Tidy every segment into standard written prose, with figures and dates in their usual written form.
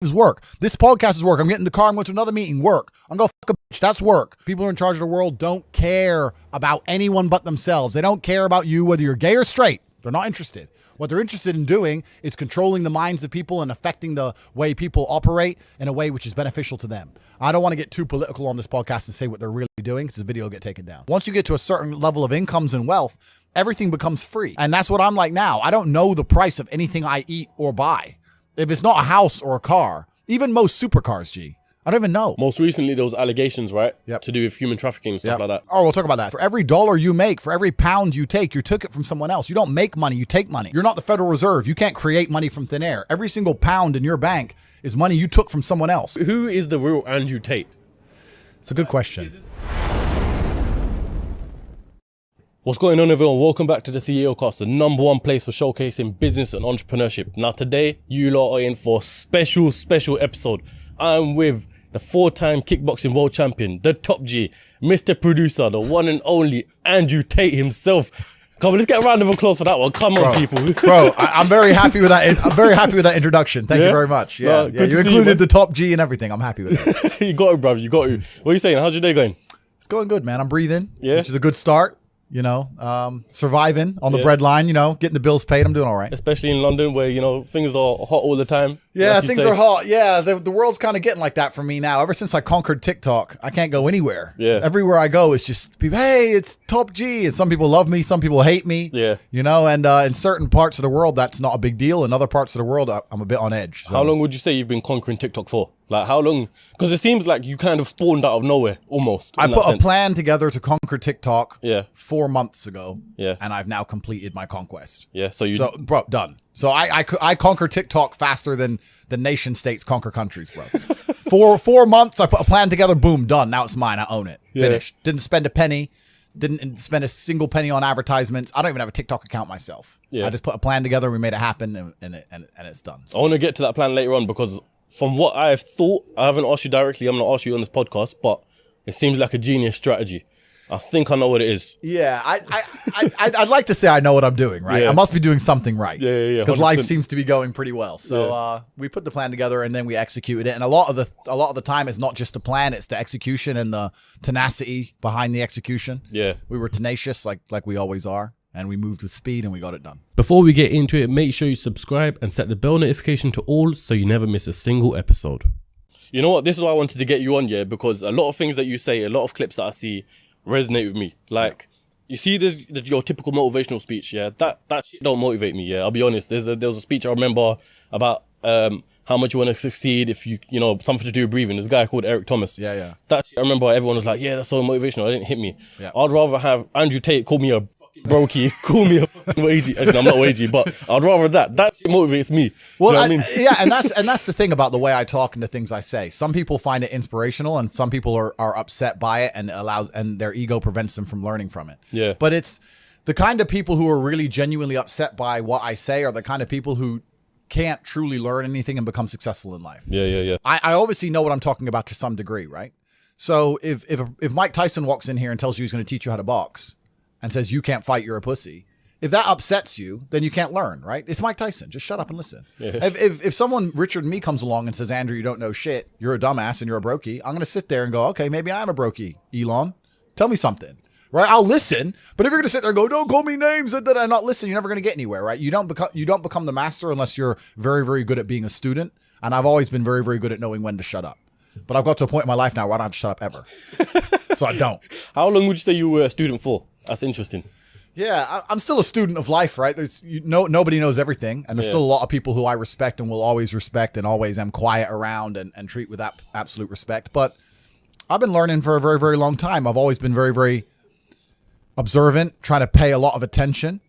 is work. This podcast is work. I'm getting in the car. I'm going to another meeting. Work. I'm going to fuck a bitch. That's work. People who are in charge of the world don't care about anyone but themselves. They don't care about you, whether you're gay or straight. They're not interested. What they're interested in doing is controlling the minds of people and affecting the way people operate in a way which is beneficial to them. I don't want to get too political on this podcast and say what they're really doing because the video will get taken down. Once you get to a certain level of incomes and wealth, everything becomes free. And that's what I'm like now. I don't know the price of anything I eat or buy. If it's not a house or a car, even most supercars, G. I don't even know. Most recently, there was allegations, right? Yep. To do with human trafficking and stuff like that. Oh, we'll talk about that. For every dollar you make, for every pound you take, you took it from someone else. You don't make money, you take money. You're not the Federal Reserve. You can't create money from thin air. Every single pound in your bank is money you took from someone else. Who is the real Andrew Tate? It's a good question. What's going on, everyone? Welcome back to the CEO Cast, the #1 place for showcasing business and entrepreneurship. Now, today, you lot are in for a special episode. I'm with the 4-time kickboxing world champion, the top G, Mr. Producer, the one and only Andrew Tate himself. Come on, let's get a round of applause for that one. Come on, people. Bro, I'm very happy with that. I'm very happy with that introduction. Thank you very much. Yeah, you included the top G and everything. I'm happy with it. You got it, bro. You got it. What are you saying? How's your day going? It's going good, man. I'm breathing, which is a good start. You know, surviving on the breadline, you know, getting the bills paid. I'm doing all right. Especially in London where, you know, things are hot all the time. Yeah, like things are hot. Yeah, the world's kind of getting like that for me now. Ever since I conquered TikTok, I can't go anywhere. Yeah. Everywhere I go, it's just people, hey, it's Top G. And some people love me. Some people hate me. Yeah. You know, and in certain parts of the world, that's not a big deal. In other parts of the world, I'm a bit on edge. So. How long would you say you've been conquering TikTok for? Like, how long? Because it seems like you kind of spawned out of nowhere, almost. I put a plan together to conquer TikTok 4 months ago. Yeah. And I've now completed my conquest. Yeah. So, bro, done. So I conquer TikTok faster than the nation states conquer countries, bro. Four months, I put a plan together, boom, done. Now it's mine. I own it. Finished. Didn't spend a penny. Didn't spend a single penny on advertisements. I don't even have a TikTok account myself. Yeah. I just put a plan together. We made it happen, and it's done. So. I want to get to that plan later on because from what I've thought, I haven't asked you directly. I'm going to ask you on this podcast, but it seems like a genius strategy. I think I know what it is. Yeah, I'd like to say I know what I'm doing, right? Yeah. I must be doing something right. Yeah. Because life seems to be going pretty well. So we put the plan together and then we executed it. And a lot of the time, it's not just the plan; it's the execution and the tenacity behind the execution. Yeah, we were tenacious, like we always are, and we moved with speed and we got it done. Before we get into it, make sure you subscribe and set the bell notification to all so you never miss a single episode. You know what? This is why I wanted to get you on, because a lot of things that you say, a lot of clips that I see, resonate with me. Like, you see this your typical motivational speech, that shit don't motivate me. I'll be honest. There was a speech I remember about how much you want to succeed if you know something to do with breathing. There's a guy called Eric Thomas. That shit, I remember everyone was like, that's so motivational. It didn't hit me. I'd rather have Andrew Tate call me a brokey, call me a fucking wagey. Actually, I'm not wagey, but I'd rather that shit motivates me. Well, you know I mean? and that's the thing about the way I talk and the things I say. Some people find it inspirational, and some people are upset by it, and their ego prevents them from learning from it. Yeah. But it's the kind of people who are really genuinely upset by what I say are the kind of people who can't truly learn anything and become successful in life. Yeah. I obviously know what I'm talking about to some degree, right? So if Mike Tyson walks in here and tells you he's going to teach you how to box, and says, you can't fight, you're a pussy. If that upsets you, then you can't learn, right? It's Mike Tyson. Just shut up and listen. Yeah. If someone, Richard and me, comes along and says, Andrew, you don't know shit, you're a dumbass and you're a brokey, I'm going to sit there and go, okay, maybe I am a brokey, Elon. Tell me something, right? I'll listen. But if you're going to sit there and go, don't call me names and not listen, you're never going to get anywhere, right? You don't become the master unless you're very, very good at being a student. And I've always been very, very good at knowing when to shut up. But I've got to a point in my life now where I don't have to shut up ever. So I don't. How long would you say you were a student for? That's interesting. Yeah, I'm still a student of life, right? Nobody knows everything. And there's still a lot of people who I respect and will always respect and always am quiet around and treat with absolute respect. But I've been learning for a very, very long time. I've always been very, very observant, trying to pay a lot of attention.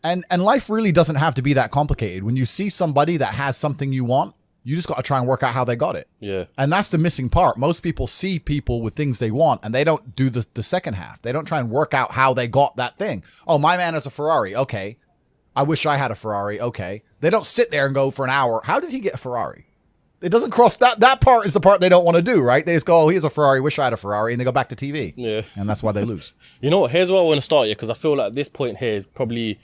And life really doesn't have to be that complicated. When you see somebody that has something you want, you just got to try and work out how they got it. Yeah. And that's the missing part. Most people see people with things they want and they don't do the second half. They don't try and work out how they got that thing. Oh, my man has a Ferrari. Okay. I wish I had a Ferrari. Okay. They don't sit there and go for an hour. How did he get a Ferrari? It doesn't cross that part is the part they don't want to do, right? They just go, oh, he has a Ferrari. Wish I had a Ferrari. And they go back to TV. Yeah. And that's why they lose. You know what? Here's where I want to start, because I feel like this point here is probably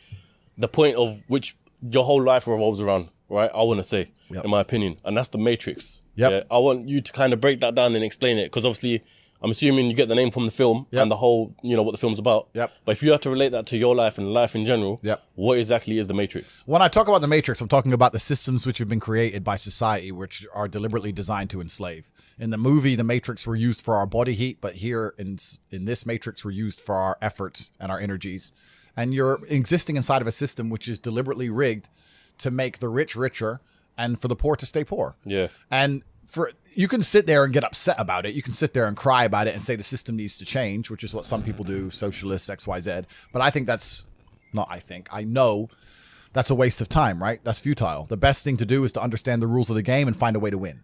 the point of which your whole life revolves around. right? I want to say, in my opinion, and that's the Matrix. Yep. Yeah, I want you to kind of break that down and explain it, because obviously, I'm assuming you get the name from the film and the whole, what the film's about. Yep. But if you have to relate that to your life and life in general, what exactly is the Matrix? When I talk about the Matrix, I'm talking about the systems which have been created by society, which are deliberately designed to enslave. In the movie, the Matrix were used for our body heat, but here in this Matrix, we're used for our efforts and our energies. And you're existing inside of a system which is deliberately rigged to make the rich richer and for the poor to stay poor. Yeah. And you can sit there and get upset about it. You can sit there and cry about it and say the system needs to change, which is what some people do, socialists, XYZ. But I know that's a waste of time, right? That's futile. The best thing to do is to understand the rules of the game and find a way to win.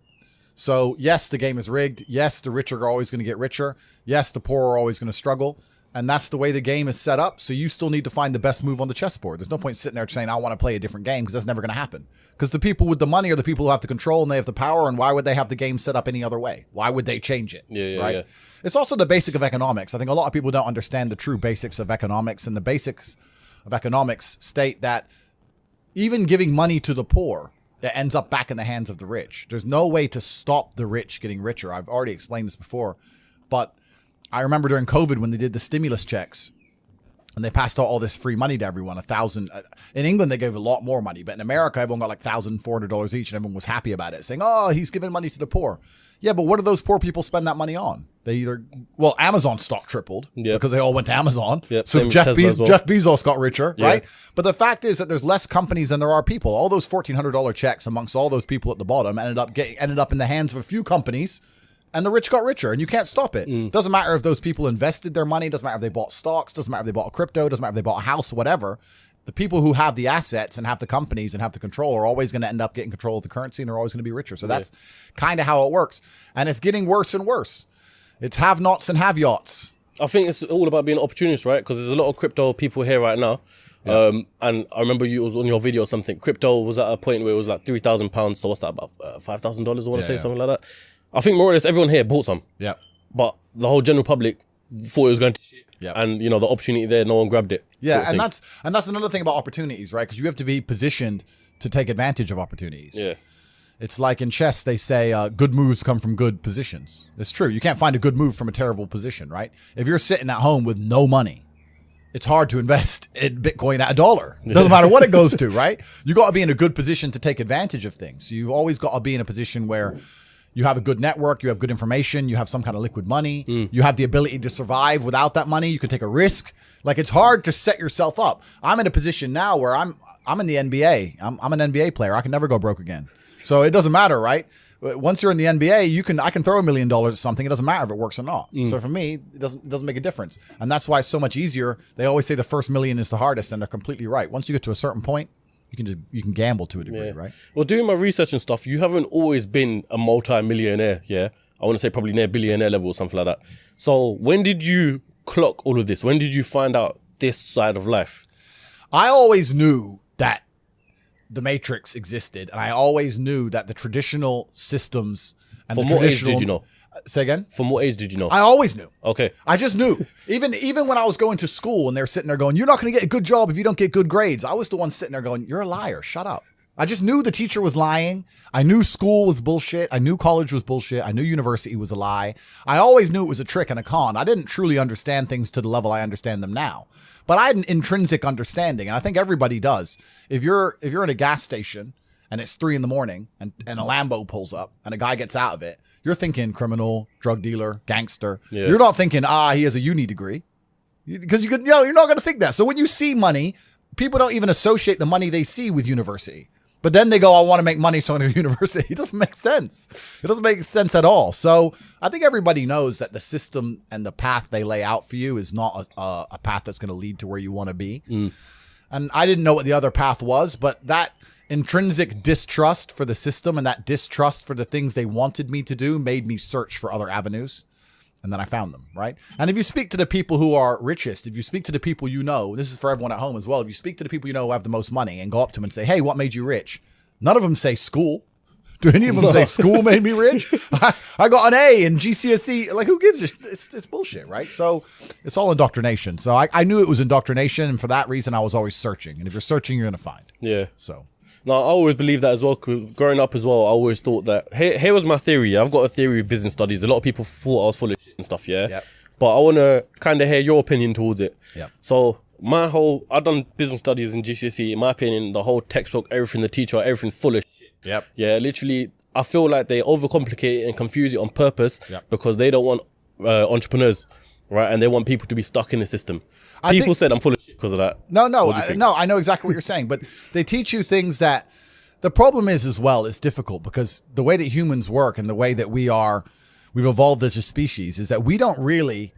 So yes, the game is rigged. Yes, the rich are always going to get richer. Yes, the poor are always going to struggle. And that's the way the game is set up. So you still need to find the best move on the chessboard. There's no point sitting there saying, I want to play a different game, because that's never going to happen. Because the people with the money are the people who have the control and they have the power. And why would they have the game set up any other way? Why would they change it? Right? It's also the basic of economics. I think a lot of people don't understand the true basics of economics. And the basics of economics state that even giving money to the poor, it ends up back in the hands of the rich. There's no way to stop the rich getting richer. I've already explained this before, but I remember during COVID when they did the stimulus checks and they passed out all this free money to everyone, $1,000. In England, they gave a lot more money, but in America, everyone got like $1,400 each and everyone was happy about it, saying, oh, he's giving money to the poor. Yeah, but what do those poor people spend that money on? Amazon stock tripled because they all went to Amazon. So Jeff Bezos got richer, right? But the fact is that there's less companies than there are people. All those $1,400 checks amongst all those people at the bottom ended up in the hands of a few companies. And the rich got richer, and you can't stop it. Doesn't matter if those people invested their money. Doesn't matter if they bought stocks. Doesn't matter if they bought a crypto. Doesn't matter if they bought a house, whatever. The people who have the assets and have the companies and have the control are always going to end up getting control of the currency, and they're always going to be richer. So that's kind of how it works. And it's getting worse and worse. It's have-nots and have-yachts. I think it's all about being opportunist, right? Because there's a lot of crypto people here right now. And I remember you was on your video or something. Crypto was at a point where it was like £3,000. So what's that, about $5,000? I want to say something like that. I think more or less everyone here bought some. Yeah. But the whole general public thought it was going to shit. Yeah. And the opportunity there, no one grabbed it. Yeah, and that's another thing about opportunities, right? Because you have to be positioned to take advantage of opportunities. Yeah. It's like in chess, they say good moves come from good positions. It's true. You can't find a good move from a terrible position, right? If you're sitting at home with no money, it's hard to invest in Bitcoin at $1. It doesn't matter what it goes to, right? You got to be in a good position to take advantage of things. So you've always got to be in a position where you have a good network, you have good information, you have some kind of liquid money, you have the ability to survive without that money, you can take a risk. Like, it's hard to set yourself up. I'm in a position now where I'm in the NBA. I'm an NBA player. I can never go broke again. So it doesn't matter, right? Once you're in the NBA, I can throw $1 million at something. It doesn't matter if it works or not. So for me, it doesn't make a difference. And that's why it's so much easier. They always say the first million is the hardest, and they're completely right. Once you get to a certain point, you can gamble to a degree, right? Well, doing my research and stuff, you haven't always been a multi-millionaire, I want to say probably near billionaire level or something like that. So when did you clock all of this? When did you find out this side of life? I always knew that the Matrix existed, and I always knew that the traditional systems and From what age did you know? Say again? From what age did you know? I always knew. Okay. I just knew. Even when I was going to school and they're sitting there going, you're not going to get a good job if you don't get good grades. I was the one sitting there going, you're a liar. Shut up. I just knew the teacher was lying. I knew school was bullshit. I knew college was bullshit. I knew university was a lie. I always knew it was a trick and a con. I didn't truly understand things to the level I understand them now. But I had an intrinsic understanding, and I think everybody does. If you're in a gas station and it's 3 a.m. and a Lambo pulls up and a guy gets out of it, you're thinking criminal, drug dealer, gangster. Yeah. You're not thinking, he has a uni degree. Because you're not going to think that. So when you see money, people don't even associate the money they see with university. But then they go, I want to make money, so I'm going to university. It doesn't make sense. It doesn't make sense at all. So I think everybody knows that the system and the path they lay out for you is not a path that's going to lead to where you want to be. And I didn't know what the other path was, but that intrinsic distrust for the system and that distrust for the things they wanted me to do made me search for other avenues. And then I found them, right? And if you speak to the people who are richest, if you speak to the people you know, this is for everyone at home as well. If you speak to the people you know who have the most money and go up to them and say, hey, what made you rich? None of them say school. Do any of them say school made me rich? I got an A in GCSE. Like, who gives a shit? It's bullshit, right? So it's all indoctrination. So I knew it was indoctrination. And for that reason, I was always searching. And if you're searching, you're going to find. Yeah. So. No, I always believe that as well. 'Cause growing up as well, I always thought that. Here was my theory. I've got a theory of business studies. A lot of people thought I was full of shit and stuff, yeah? Yep. But I want to kind of hear your opinion towards it. Yep. So, I've done business studies in GCSE. In my opinion, the whole textbook, everything, the teacher, everything's full of shit. Yep. Yeah, literally, I feel like they overcomplicate it and confuse it on purpose because they don't want entrepreneurs, right? And they want people to be stuck in the system. People said I'm full of shit because of that. No, I know exactly what you're saying, but they teach you things that the problem is as well, it's difficult because the way that humans work and the way that we've evolved as a species is that we don't really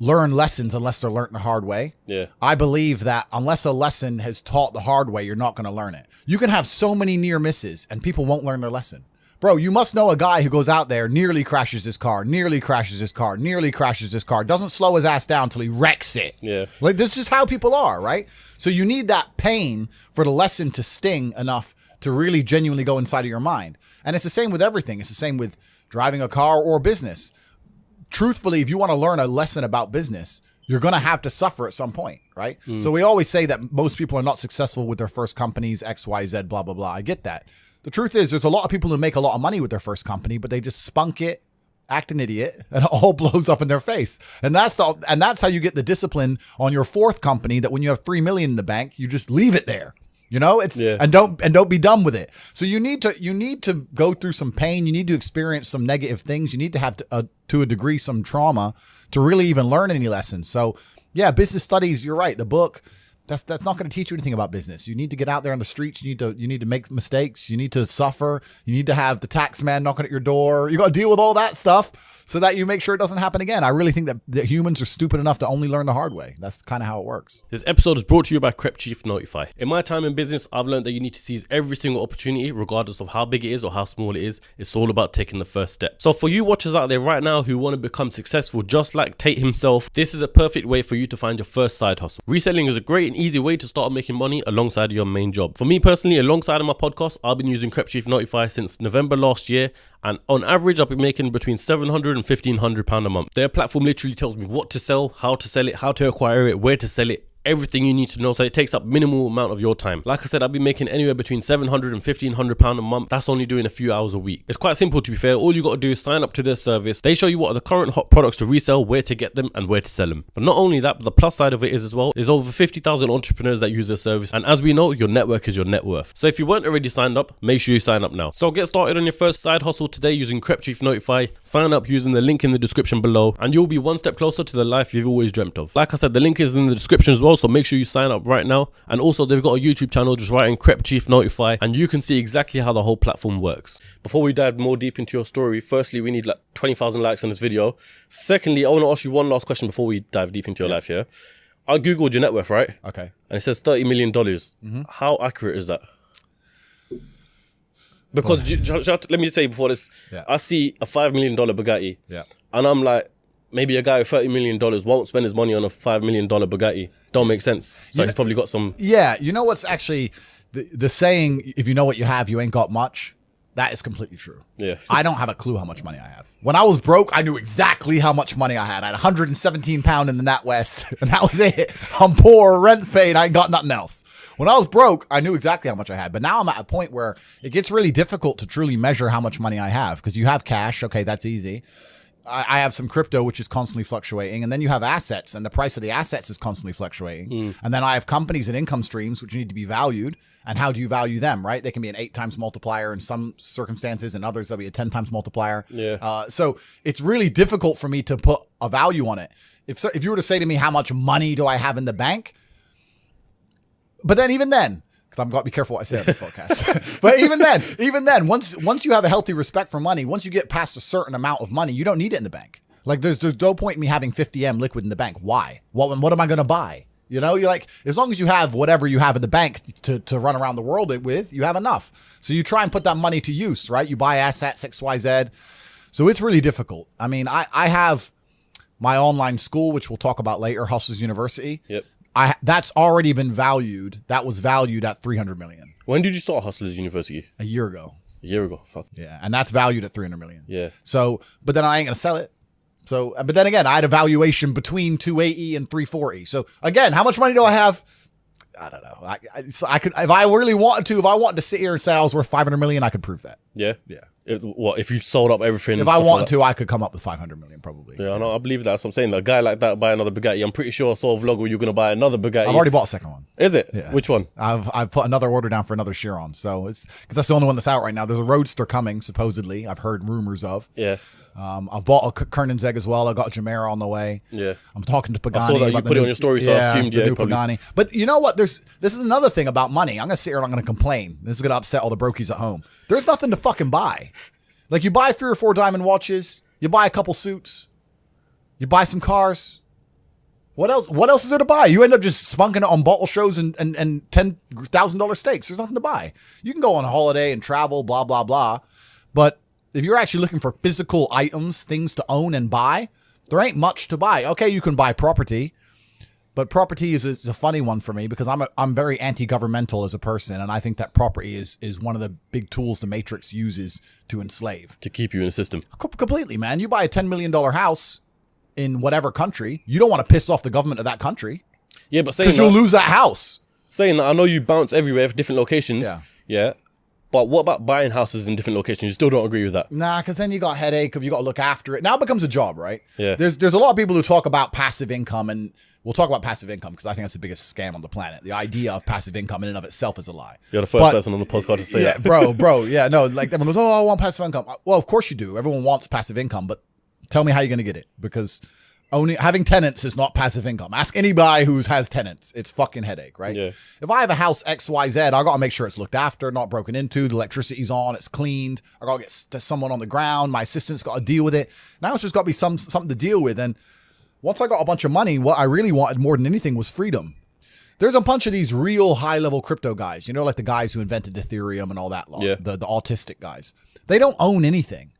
learn lessons unless they're learned the hard way. Yeah. I believe that unless a lesson has taught the hard way, you're not going to learn it. You can have so many near misses and people won't learn their lesson. Bro, you must know a guy who goes out there, nearly crashes his car, doesn't slow his ass down till he wrecks it. Yeah. Like, this is how people are, right? So you need that pain for the lesson to sting enough to really genuinely go inside of your mind. And it's the same with everything. It's the same with driving a car or business. Truthfully, if you want to learn a lesson about business, you're going to have to suffer at some point, right? So we always say that most people are not successful with their first companies, X, Y, Z, blah, blah, blah. I get that. The truth is there's a lot of people who make a lot of money with their first company, but they just spunk it, act an idiot, and it all blows up in their face. And that's how you get the discipline on your fourth company that when you have 3 million in the bank, you just leave it there. You know, and don't be done with it. So you need to go through some pain. You need to experience some negative things. You need to have to a degree some trauma to really even learn any lessons. So yeah, business studies. You're right. The book. That's not going to teach you anything about business. You need to get out there on the streets. You need to make mistakes. You need to suffer. You need to have the tax man knocking at your door. You got to deal with all that stuff so that you make sure it doesn't happen again. I really think that humans are stupid enough to only learn the hard way. That's kind of how it works. This episode is brought to you by Crep Chief Notify. In my time in business, I've learned that you need to seize every single opportunity, regardless of how big it is or how small it is. It's all about taking the first step. So for you watchers out there right now who want to become successful, just like Tate himself, this is a perfect way for you to find your first side hustle. Reselling is a great and easy way to start making money alongside your main job. For me personally, alongside of my podcast, I've been using Crep Chief Notify since November last year, and on average I've been making between £700 and £1,500 a month. Their platform literally tells me what to sell, how to acquire it, where to sell it, everything you need to know, so it takes up minimal amount of your time. Like I said, I've been making anywhere between £700 and £1,500 a month. That's only doing a few hours a week. It's quite simple, to be fair. All you got to do is sign up to their service. They show you what are the current hot products to resell, where to get them, and where to sell them. But not only that, but the plus side of it is as well, there's over 50,000 entrepreneurs that use their service, and as we know, your network is your net worth. So if you weren't already signed up, make sure you sign up now. So get started on your first side hustle today using Crep Chief Notify. Sign up using the link in the description below, and you'll be one step closer to the life you've always dreamt of. Like I said, the link is in the description as well, so make sure you sign up right now. And also they've got a YouTube channel, just write in Crep Chief Notify and you can see exactly how the whole platform works. Before we dive more deep into your story, firstly we need like 20,000 likes on this video. Secondly, I want to ask you one last question before we dive deep into your life here. I googled your net worth, right? Okay. And it says $30 million. How accurate is that? Because let me just say before this, I see a $5 million Bugatti and I'm like, maybe a guy with $30 million won't spend his money on a $5 million Bugatti. Don't make sense. So he's probably got some... Yeah, you know what's actually... The saying, if you know what you have, you ain't got much, that is completely true. Yeah. I don't have a clue how much money I have. When I was broke, I knew exactly how much money I had. I had £117 in the NatWest, and that was it. I'm poor, rent's paid, I ain't got nothing else. When I was broke, I knew exactly how much I had. But now I'm at a point where it gets really difficult to truly measure how much money I have, because you have cash, okay, that's easy. I have some crypto, which is constantly fluctuating. And then you have assets, and the price of the assets is constantly fluctuating. And then I have companies and income streams, which need to be valued. And how do you value them, right? They can be an 8 times multiplier in some circumstances, and others, they'll be a 10 times multiplier. Yeah. So it's really difficult for me to put a value on it. If you were to say to me, how much money do I have in the bank? But then even then, because I've got to be careful what I say on this podcast. But even then, once you have a healthy respect for money, once you get past a certain amount of money, you don't need it in the bank. Like there's no point in me having 50M liquid in the bank. Why? What am I going to buy? You know, you're like, as long as you have whatever you have in the bank to run around the world with, you have enough. So you try and put that money to use, right? You buy assets, XYZ. So it's really difficult. I mean, I have my online school, which we'll talk about later, Hustlers University. Yep. That's already been valued. That was valued at 300 million. When did you start Hustlers University? A year ago. A year ago. Fuck. Yeah. And that's valued at 300 million. Yeah. So, but then I ain't going to sell it. So, but then again, I had a valuation between 280 and 340. So again, how much money do I have? I don't know. I could, if I really wanted to, if I wanted to sit here and say I was worth 500 million, I could prove that. Yeah. Yeah. If you sold up everything? If I wanted to, I could come up with 500 million probably. Yeah, I believe that. That's what I'm saying. A guy like that buy another Bugatti. I'm pretty sure I saw a vlog where you're going to buy another Bugatti. I've already bought a second one. Is it? Yeah. Which one? I've put another order down for another Chiron. So it's because that's the only one that's out right now. There's a Roadster coming, supposedly. I've heard rumors of. Yeah. I've bought a Koenigsegg as well. I got a Gemera on the way. Yeah. I'm talking to Pagani. I saw that you put it on your story, so I assumed the new probably. Pagani. But you know what? This is another thing about money. I'm gonna sit here and I'm gonna complain. This is gonna upset all the brokies at home. There's nothing to fucking buy. Like you buy 3 or 4 diamond watches, you buy a couple suits, you buy some cars. What else? What else is there to buy? You end up just spunking it on bottle shows and $10,000 steaks. There's nothing to buy. You can go on a holiday and travel, blah blah blah. But if you're actually looking for physical items, things to own and buy, there ain't much to buy. Okay, you can buy property. But property is a funny one for me because I'm very anti-governmental as a person, and I think that property is one of the big tools the Matrix uses to enslave. To keep you in the system. Completely, man. You buy a $10 million house in whatever country, you don't want to piss off the government of that country. Yeah, but saying because you'll lose that house. Saying that, I know you bounce everywhere for different locations. Yeah. Yeah. But what about buying houses in different locations? You still don't agree with that? Nah, because then you got headache if you got to look after it. Now it becomes a job, right? Yeah. There's a lot of people who talk about passive income, and we'll talk about passive income because I think that's the biggest scam on the planet. The idea of passive income in and of itself is a lie. You're the first person on the podcast to say that. bro. Yeah, no, like everyone goes, oh, I want passive income. Well, of course you do. Everyone wants passive income, but tell me how you're going to get it, because only having tenants is not passive income. Ask anybody who has tenants. It's fucking headache, right? Yeah. If I have a house XYZ, I got to make sure it's looked after, not broken into, the electricity's on, it's cleaned. I got to get someone on the ground. My assistant's got to deal with it. Now it's just got to be something to deal with. And once I got a bunch of money, what I really wanted more than anything was freedom. There's a bunch of these real high-level crypto guys, you know, like the guys who invented Ethereum and all that, yeah. the autistic guys. They don't own anything.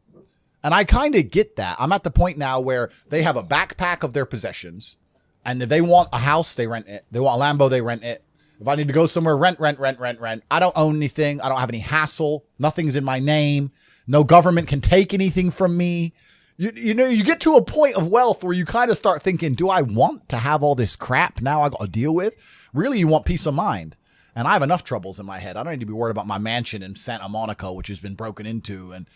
And I kind of get that. I'm at the point now where they have a backpack of their possessions, and if they want a house, they rent it. They want a Lambo, they rent it. If I need to go somewhere, rent. I don't own anything. I don't have any hassle. Nothing's in my name. No government can take anything from me. You know, you get to a point of wealth where you kind of start thinking, do I want to have all this crap now I got to deal with? Really, you want peace of mind. And I have enough troubles in my head. I don't need to be worried about my mansion in Santa Monica, which has been broken into. And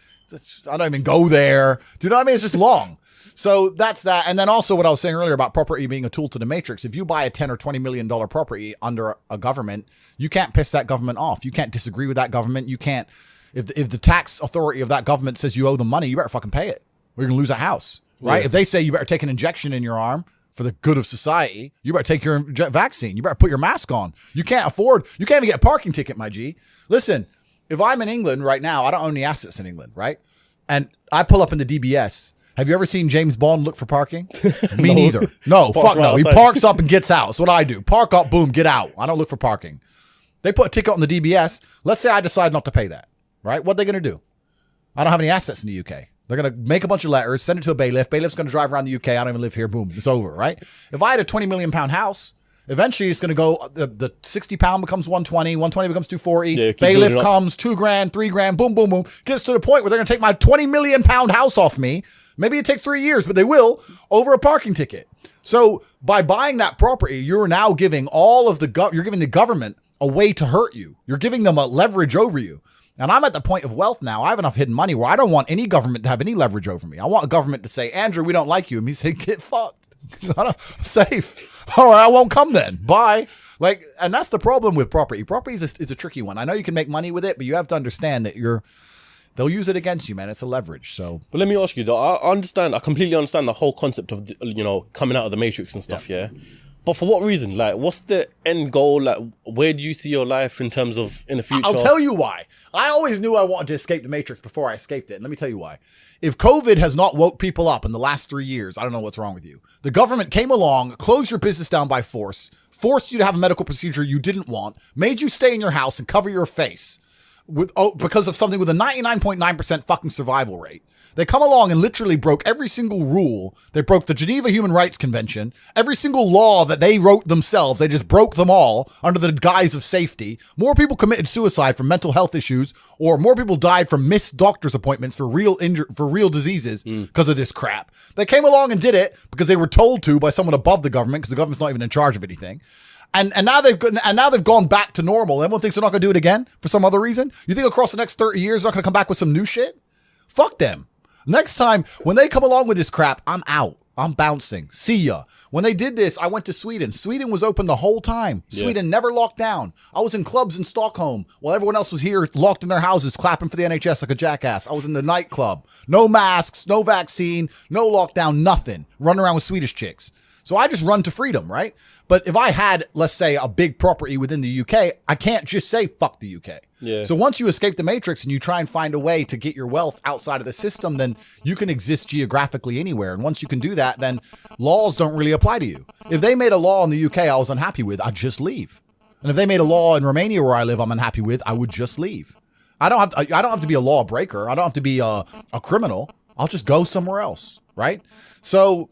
I don't even go there. Do you know what I mean? It's just long. So that's that. And then also what I was saying earlier about property being a tool to the Matrix. If you buy a $10 or $20 million property under a government, you can't piss that government off. You can't disagree with that government. You can't, if the tax authority of that government says you owe them money, you better fucking pay it, or you're going to lose a house, right? Yeah. If they say you better take an injection in your arm for the good of society, you better take your vaccine. You better put your mask on. You can't even get a parking ticket, my G. Listen, if I'm in England right now, I don't own any assets in England, right? And I pull up in the DBS. Have you ever seen James Bond look for parking? Me neither. No, fuck no. He parks up and gets out. That's what I do. Park up, boom, get out. I don't look for parking. They put a ticket on the DBS. Let's say I decide not to pay that, right? What are they going to do? I don't have any assets in the UK. They're going to make a bunch of letters, send it to a bailiff. Bailiff's going to drive around the UK. I don't even live here. Boom, it's over, right? If I had a 20 million pound house, eventually it's going to go, the 60 pound becomes 120, 120 becomes 240. Yeah, bailiff comes, $2,000, $3,000, boom, boom, boom. Gets to the point where they're going to take my 20 million pound house off me. Maybe it takes 3 years, but they will, over a parking ticket. So by buying that property, you're now giving you're giving the government a way to hurt you. You're giving them a leverage over you. And I'm at the point of wealth now. I have enough hidden money where I don't want any government to have any leverage over me. I want a government to say, Andrew, we don't like you. And me say, get fucked. Safe. All right, I won't come then. Bye. And that's the problem with property. Property is a tricky one. I know you can make money with it, but you have to understand that they'll use it against you, man. It's a leverage. So, but let me ask you though. I completely understand the whole concept of coming out of the Matrix and stuff. Yeah. But for what reason? Like, what's the end goal? Like, where do you see your life in terms of in the future? I'll tell you why. I always knew I wanted to escape the Matrix before I escaped it. And let me tell you why. If COVID has not woke people up in the last 3 years, I don't know what's wrong with you. The government came along, closed your business down by force, forced you to have a medical procedure you didn't want, made you stay in your house and cover your face because of something with a 99.9% fucking survival rate. They come along and literally broke every single rule. They broke the Geneva Human Rights Convention. Every single law that they wrote themselves, they just broke them all under the guise of safety. More people committed suicide from mental health issues, or more people died from missed doctor's appointments for real diseases because of this crap. They came along and did it because they were told to by someone above the government, because the government's not even in charge of anything. And now they've gone back to normal. Everyone thinks they're not going to do it again for some other reason. You think across the next 30 years they're not going to come back with some new shit? Fuck them. Next time when they come along with this crap, I'm out. I'm bouncing. See ya. When they did this, I went to Sweden. Sweden was open the whole time. Sweden never locked down. I was in clubs in Stockholm while everyone else was here locked in their houses clapping for the NHS like a jackass. I was in the nightclub. No masks, no vaccine, no lockdown, nothing. Running around with Swedish chicks. So I just run to freedom, right? But if I had, let's say, a big property within the UK, I can't just say, fuck the UK. Yeah. So once you escape the matrix and you try and find a way to get your wealth outside of the system, then you can exist geographically anywhere. And once you can do that, then laws don't really apply to you. If they made a law in the UK I was unhappy with, I'd just leave. And if they made a law in Romania where I live I'm unhappy with, I would just leave. I don't have to be a lawbreaker. I don't have to be a criminal. I'll just go somewhere else, right? So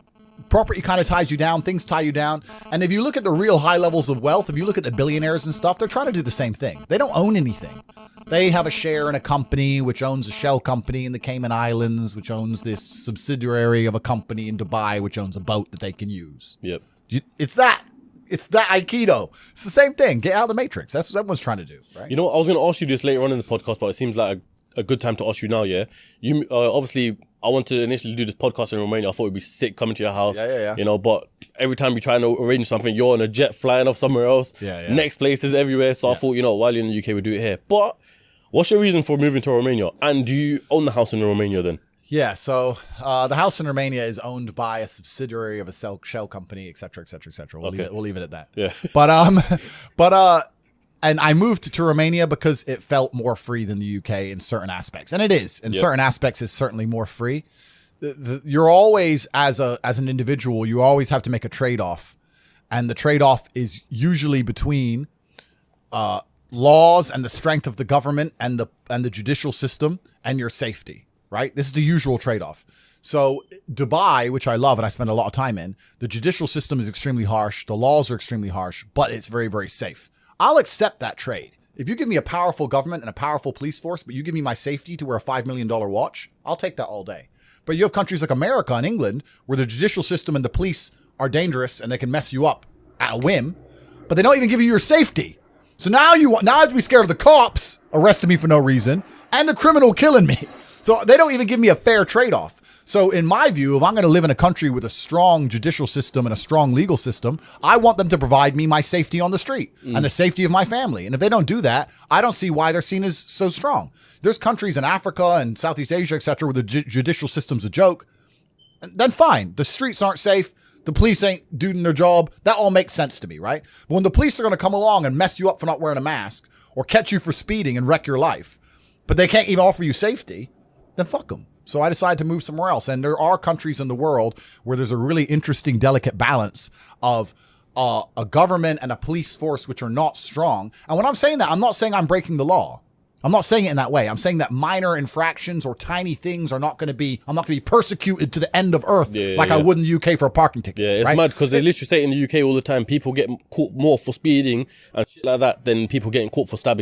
property kind of ties you down, things tie you down. And if you look at the real high levels of wealth, if you look at the billionaires and stuff, they're trying to do the same thing. They don't own anything. They have a share in a company which owns a shell company in the Cayman Islands, which owns this subsidiary of a company in Dubai, which owns a boat that they can use. Yep. It's that Aikido. It's the same thing. Get out of the matrix. That's what everyone's trying to do, right? You know what? I was going to ask you this later on in the podcast, but it seems like a good time to ask you now, yeah? You obviously, I wanted to initially do this podcast in Romania. I thought it'd be sick coming to your house. Yeah. You know, but every time you try to arrange something, you're on a jet flying off somewhere else. Yeah. Next places everywhere. So I thought, you know, while you're in the UK, we'll do it here. But what's your reason for moving to Romania? And do you own the house in Romania then? Yeah, so the house in Romania is owned by a subsidiary of a shell company, et cetera, et cetera, et cetera. We'll leave it at that. Yeah. But and I moved to Romania because it felt more free than the UK in certain aspects. And it is. In certain aspects, it's certainly more free. You're always, as an individual, you always have to make a trade-off. And the trade-off is usually between laws and the strength of the government and the judicial system and your safety, right? This is the usual trade-off. So Dubai, which I love and I spend a lot of time in, the judicial system is extremely harsh. The laws are extremely harsh, but it's very, very safe. I'll accept that trade. If you give me a powerful government and a powerful police force, but you give me my safety to wear a $5 million watch, I'll take that all day. But you have countries like America and England where the judicial system and the police are dangerous and they can mess you up at a whim, but they don't even give you your safety. So now I have to be scared of the cops arresting me for no reason and the criminal killing me. So they don't even give me a fair trade-off. So in my view, if I'm going to live in a country with a strong judicial system and a strong legal system, I want them to provide me my safety on the street and the safety of my family. And if they don't do that, I don't see why they're seen as so strong. There's countries in Africa and Southeast Asia, et cetera, where the judicial system's a joke. Then fine. The streets aren't safe. The police ain't doing their job. That all makes sense to me, right? But when the police are going to come along and mess you up for not wearing a mask or catch you for speeding and wreck your life, but they can't even offer you safety, then fuck them. So I decided to move somewhere else. And there are countries in the world where there's a really interesting, delicate balance of a government and a police force which are not strong. And when I'm saying that, I'm not saying I'm breaking the law. I'm not saying it in that way. I'm saying that minor infractions or tiny things are not going to be, I'm not going to be persecuted to the end of earth I would in the UK for a parking ticket. Yeah, it's right? mad because they literally say in the UK all the time, people get caught more for speeding and shit like that than people getting caught for stabbing.